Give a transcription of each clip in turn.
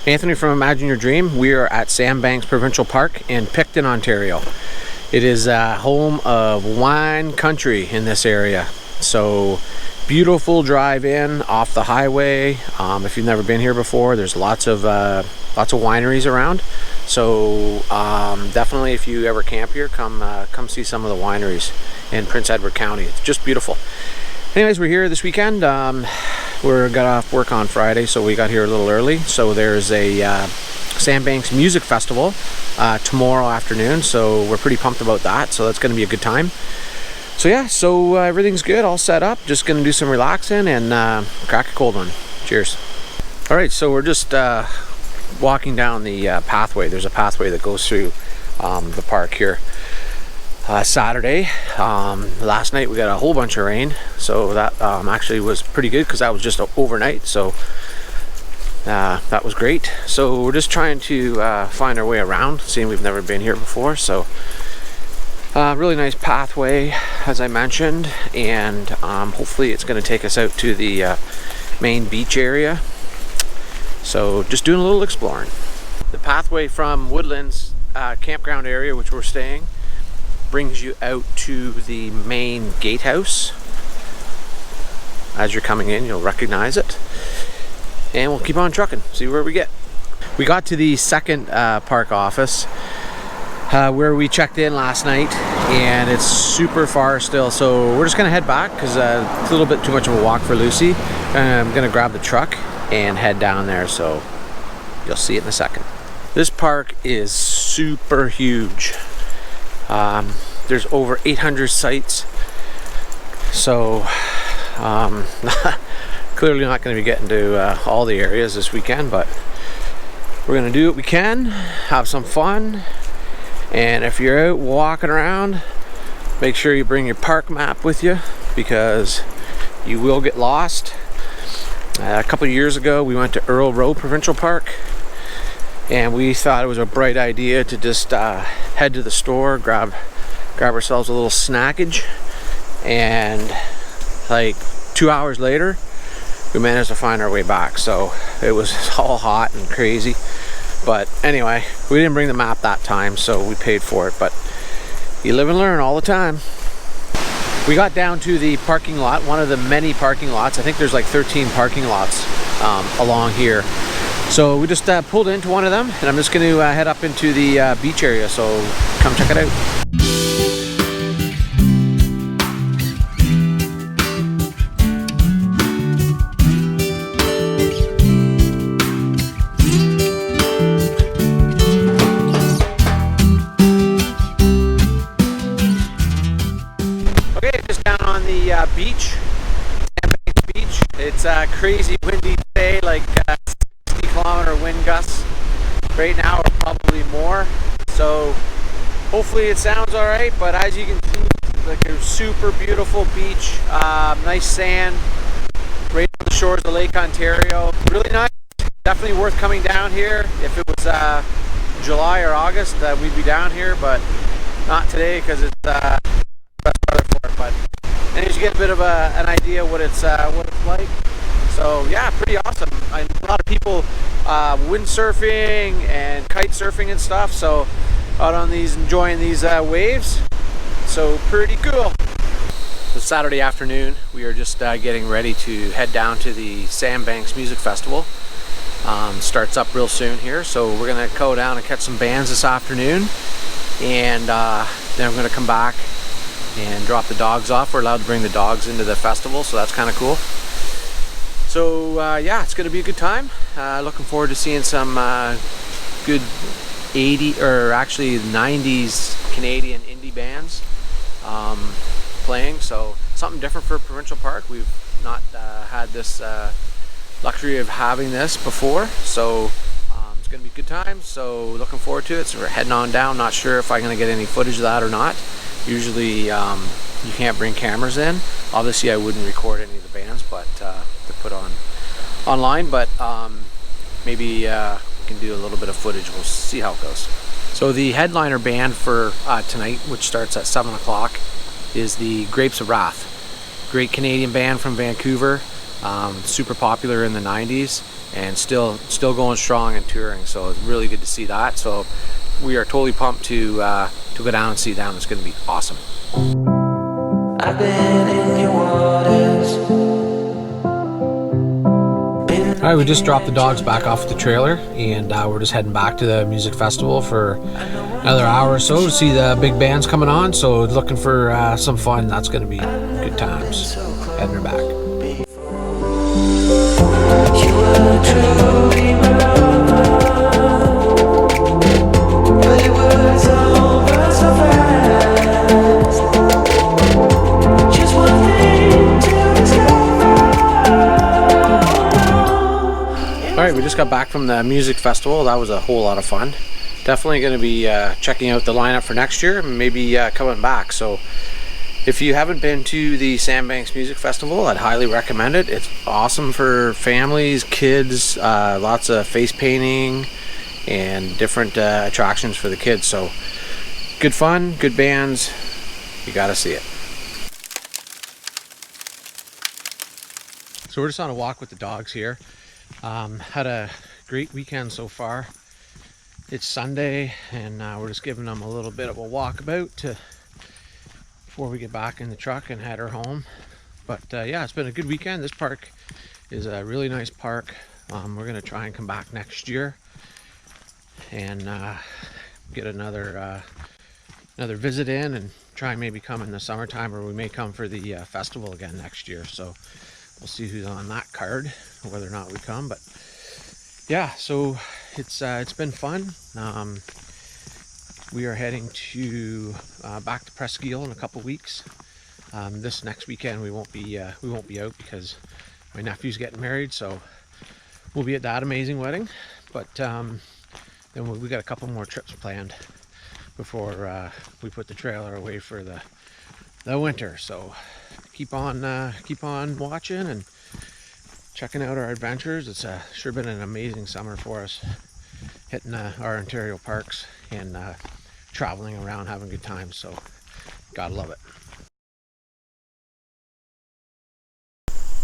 Anthony from Imagine Your Dream. We are at Sandbanks Provincial Park in Picton, Ontario. It is home of wine country in this area. So beautiful drive in off the highway. If you've never been here before, there's lots of wineries around. So definitely, if you ever camp here, come see some of the wineries in Prince Edward County. It's just beautiful. Anyways, we're here this weekend. We got off work on Friday, so we got here a little early. So there's a Sandbanks Music Festival tomorrow afternoon, so we're pretty pumped about that. So that's going to be a good time. So yeah, everything's good, all set up. Just going to do some relaxing and crack a cold one. Cheers. All right, so we're just walking down the pathway. There's a pathway that goes through the park here. Saturday, last night we got a whole bunch of rain, so that actually was pretty good because that was just overnight, so that was great. So we're just trying to find our way around, seeing we've never been here before. So really nice pathway, as I mentioned, and hopefully it's going to take us out to the main beach area. So just doing a little exploring. The pathway from Woodlands campground area, which we're staying, brings you out to the main gatehouse. As you're coming in, you'll recognize it, and we'll keep on trucking, see where we get. We got to the second park office where we checked in last night, and it's super far still, so we're just gonna head back because it's a little bit too much of a walk for Lucy. I'm gonna grab the truck and head down there, so you'll see it in a second. This park is super huge. There's over 800 sites, so clearly not going to be getting to all the areas this weekend, but we're going to do what we can, have some fun, and if you're out walking around, make sure you bring your park map with you because you will get lost. A couple of years ago we went to Earl Road Provincial Park, and we thought it was a bright idea to just head to the store, grab ourselves a little snackage, and like 2 hours later we managed to find our way back. So it was all hot and crazy, but anyway, we didn't bring the map that time, so we paid for it. But you live and learn all the time. We got down to the parking lot, one of the many parking lots. I think there's like 13 parking lots along here. So we just pulled into one of them, and I'm just going to head up into the beach area, so come check it out. Okay, just down on the beach, Sandbanks Beach. It's crazy windy today, like 60-kilometer wind gusts right now, or probably more, so hopefully it sounds all right. But as you can see, it's like a super beautiful beach, nice sand right on the shores of Lake Ontario. Really nice, definitely worth coming down here. If it was July or August, we'd be down here, but not today because it's best weather for it. But anyways, you get a bit of an idea what it's like. So yeah, pretty awesome. A lot of people windsurfing and kite surfing and stuff, so out on these, enjoying these waves. So pretty cool. So Saturday afternoon, we are just getting ready to head down to the Sandbanks Music Festival. Starts up real soon here, so we're gonna go down and catch some bands this afternoon, and then I'm gonna come back and drop the dogs off. We're allowed to bring the dogs into the festival, so that's kind of cool. So yeah, it's going to be a good time. Looking forward to seeing some good 80s, or actually 90s Canadian indie bands playing. So something different for Provincial Park. We've not had this luxury of having this before, so it's going to be a good time. So looking forward to it. So we're heading on down. Not sure if I'm going to get any footage of that or not. Usually you can't bring cameras in. Obviously I wouldn't record any of the bands, but to put on online, but maybe we can do a little bit of footage. We'll see how it goes. So the headliner band for tonight, which starts at 7 o'clock, is the Grapes of Wrath. Great Canadian band from Vancouver. Super popular in the 90s and still going strong and touring, so it's really good to see that. So we are totally pumped to go down and see them. It's going to be awesome. I've been in your waters. Alright, we just dropped the dogs back off the trailer, and we're just heading back to the music festival for another hour or so to see the big bands coming on. So looking for some fun. That's going to be good times. Heading her back. You were truly my love, but it was over so fast. Just one thing to discover. Alright, we just got back from the music festival. That was a whole lot of fun. Definitely going to be checking out the lineup for next year, and maybe coming back. So if you haven't been to the Sandbanks Music Festival, I'd highly recommend it. It's awesome for families, kids, lots of face painting and different attractions for the kids. So good fun, good bands, you gotta see it. So we're just on a walk with the dogs here. Had a great weekend so far. It's Sunday, and we're just giving them a little bit of a walkabout before we get back in the truck and head her home. But yeah, it's been a good weekend. This park is a really nice park. We're gonna try and come back next year and get another visit in, and try and maybe come in the summertime, or we may come for the festival again next year. So we'll see who's on that card, whether or not we come. But yeah, so it's been fun. We are heading to back to Presqu'ile in a couple weeks. This next weekend we won't be out because my nephew's getting married, so we'll be at that amazing wedding. But then we got a couple more trips planned before we put the trailer away for the winter. So keep on watching and checking out our adventures. It's sure been an amazing summer for us, hitting our Ontario parks and traveling around, having a good time. So gotta love it.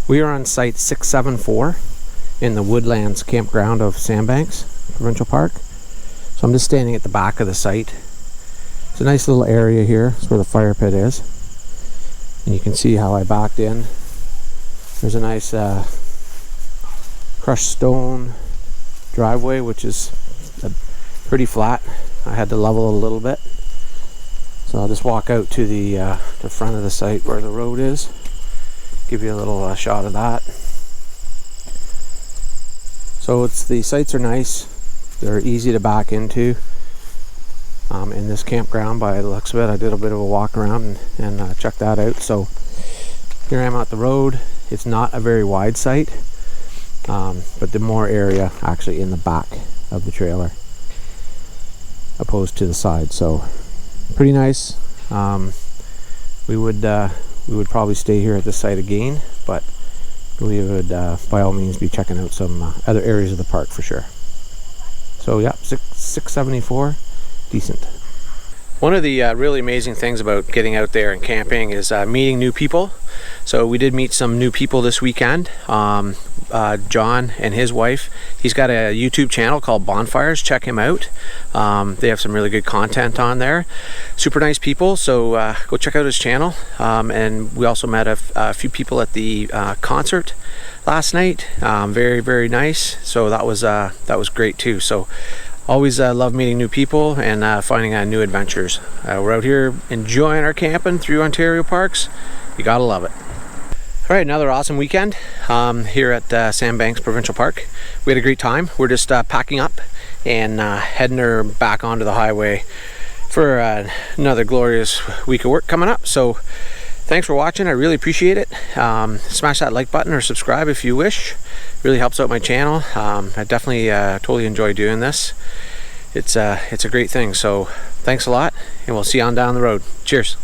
We are on site 674 in the Woodlands campground of Sandbanks Provincial Park. So I'm just standing at the back of the site. It's a nice little area here. It's where the fire pit is, and you can see how I backed in. There's a nice crushed stone driveway, which is pretty flat. I had to level it a little bit, so I'll just walk out to the front of the site where the road is, give you a little shot of that. So the sites are nice, they're easy to back into in this campground by the looks of it. I did a bit of a walk around and checked that out. So here I am at the road. It's not a very wide site, but the more area actually in the back of the trailer opposed to the side. So pretty nice. We would probably stay here at the site again, but we would by all means be checking out some other areas of the park for sure. So yeah, 674, decent. One of the really amazing things about getting out there and camping is meeting new people. So we did meet some new people this weekend. John and his wife, he's got a YouTube channel called Bonfires. Check him out. They have some really good content on there. Super nice people, so go check out his channel. And we also met a few people at the concert last night. Very, very nice. So that was great too. So always love meeting new people and finding new adventures. We're out here enjoying our camping through Ontario parks. You gotta love it. All right, another awesome weekend here at Sandbanks Provincial Park. We had a great time. We're just packing up and heading her back onto the highway for another glorious week of work coming up. So thanks for watching. I really appreciate it. Smash that like button or subscribe if you wish. Really helps out my channel. I definitely totally enjoy doing this. It's a great thing. So thanks a lot, and we'll see you on down the road. Cheers.